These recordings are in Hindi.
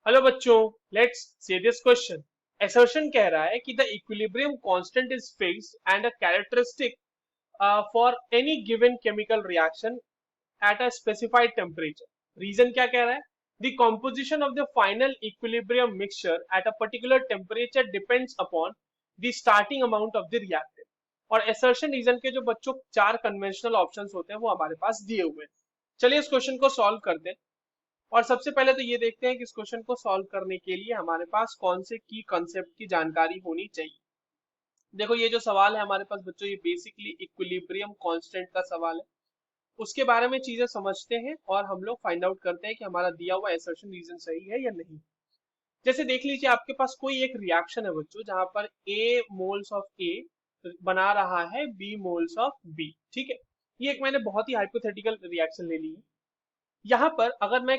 हेलो बच्चों, let's see this question. Assertion कह रहा है कि the equilibrium constant is fixed and a characteristic for any given chemical reaction at a specified temperature. Reason क्या कह रहा है? The composition of the final equilibrium mixture at a particular temperature depends upon the starting amount of the reactant. और असर्शन रीजन के जो बच्चों चार कन्वेंशनल ऑप्शंस होते हैं वो हमारे पास दिए हुए हैं। चलिए इस क्वेश्चन को सॉल्व करते हैं। और सबसे पहले तो ये देखते हैं कि इस क्वेश्चन को सॉल्व करने के लिए हमारे पास कौन से की कॉन्सेप्ट की जानकारी होनी चाहिए। देखो, ये जो सवाल है हमारे पास बच्चों, ये बेसिकली इक्विलिब्रियम कांस्टेंट का सवाल है। उसके बारे में चीजें समझते हैं और हम लोग फाइंड आउट करते हैं कि हमारा दिया हुआ असर्शन रीजन सही है या नहीं। जैसे देख लीजिए, आपके पास कोई एक रिएक्शन है बच्चों, जहां पर ए मोल्स ऑफ ए बना रहा है बी मोल्स ऑफ बी। ठीक है, ये एक मैंने बहुत ही हाइपोथेटिकल रिएक्शन ले ली है। यहाँ पर अगर मैं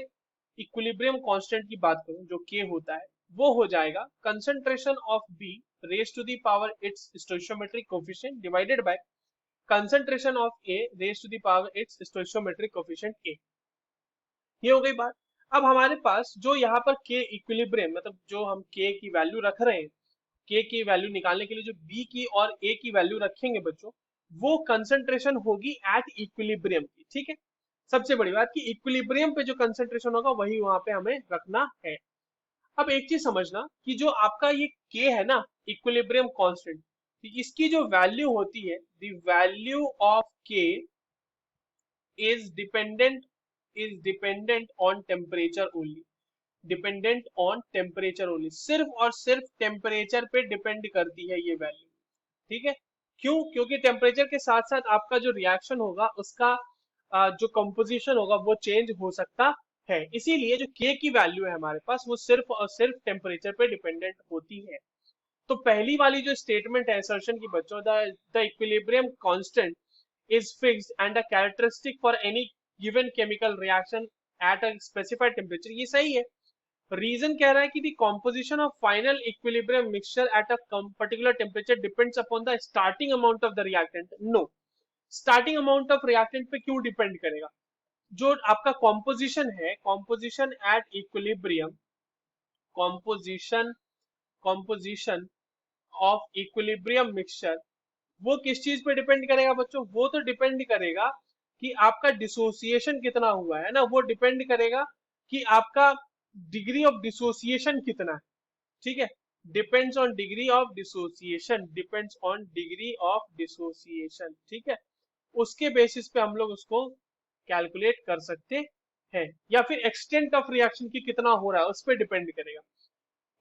इक्विलिब्रियम कांस्टेंट की बात करूं जो के होता है, वो हो जाएगा concentration of B raise to the power its stoichiometric coefficient divided by concentration of A raise to the power its stoichiometric coefficient A. ये हो गई बात। अब हमारे पास जो यहाँ पर के इक्विलिब्रियम, मतलब जो हम के की वैल्यू रख रहे हैं, के की वैल्यू निकालने के लिए जो बी की और ए की वैल्यू रखेंगे बच्चों, वो कंसंट्रेशन होगी एट इक्विलिब्रियम की। ठीक है, सबसे बड़ी बात कि इक्विलिब्रियम पे जो कंसंट्रेशन होगा वही वहां पे हमें रखना है। अब एक चीज समझना कि जो आपका ये के है ना, इक्विलिब्रियम कांस्टेंट, इसकी जो वैल्यू होती है, द वैल्यू ऑफ के is dependent on temperature only. Dependent on temperature only, सिर्फ और सिर्फ टेम्परेचर पे डिपेंड करती है ये वैल्यू। ठीक है, क्यों? क्योंकि टेम्परेचर के साथ साथ आपका जो रिएक्शन होगा उसका जो कंपोजिशन होगा वो चेंज हो सकता है। इसीलिए जो के की वैल्यू है हमारे पास वो सिर्फ और सिर्फ टेम्परेचर पे डिपेंडेंट होती है। तो पहली वाली जो स्टेटमेंट है असर्शन की बच्चों, the equilibrium constant is fixed and a characteristic for any given chemical reaction at a specified temperature, ये सही है। रीजन कह रहा है कि the composition of final equilibrium mixture at a particular temperature depends upon the starting amount of the reactant. No, starting amount of reactant पे क्यों डिपेंड करेगा? जो आपका कॉम्पोजिशन है, composition at equilibrium, composition composition of equilibrium mixture, वो किस चीज पे डिपेंड करेगा बच्चों? वो तो डिपेंड करेगा कि आपका डिसोसिएशन कितना हुआ है ना, वो डिपेंड करेगा कि आपका डिग्री ऑफ डिसोसिएशन कितना है। ठीक है, depends on degree of dissociation, depends on degree of dissociation. ठीक है, उसके बेसिस पे हम लोग उसको कैलकुलेट कर सकते हैं, या फिर एक्सटेंट ऑफ रिएक्शन की कितना हो रहा है उस पर डिपेंड करेगा।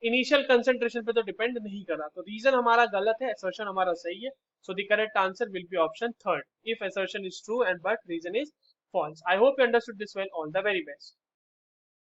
इनिशियल कंसेंट्रेशन पे तो डिपेंड नहीं कर रहा। तो रीजन हमारा गलत है, असर्शन हमारा सही है। So the correct answer will be option third, if assertion is true and but reason is false. I hope you understood this well. All the very best.